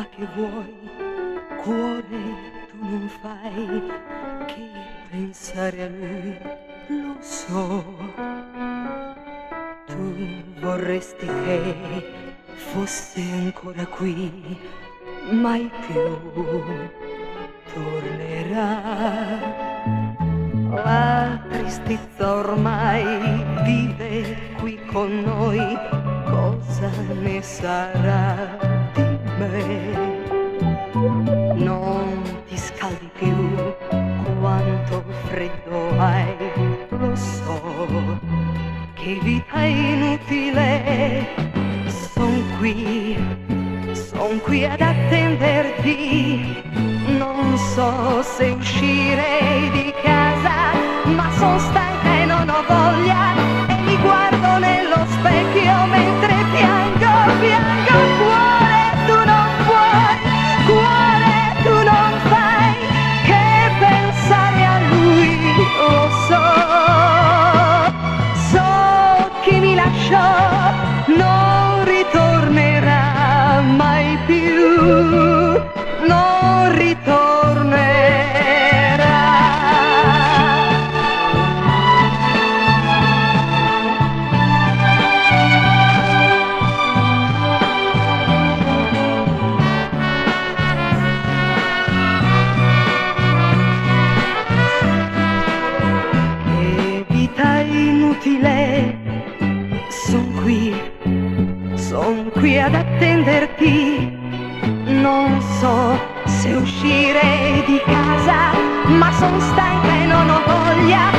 Ma che vuoi, cuore, tu non fai che pensare a lui, lo so. Tu vorresti che fosse ancora qui, mai più tornerà. La tristezza ormai vive qui con noi, cosa ne sarà di me? Non ti scaldi più, quanto freddo hai, lo so, che vita inutile. Son qui ad attenderti, non so se uscire di casa, ma son stanca e non ho voglia, e mi guardo nello specchio mentre piango, piango. Cuore, tu non puoi, cuore, tu non fai che pensare a lui, lo so. So che mi lasciò, non ritornerà mai più, non ritornerà. Che vita inutile, son qui ad attenderti, non so se uscire di casa, ma son stanca e non ho voglia,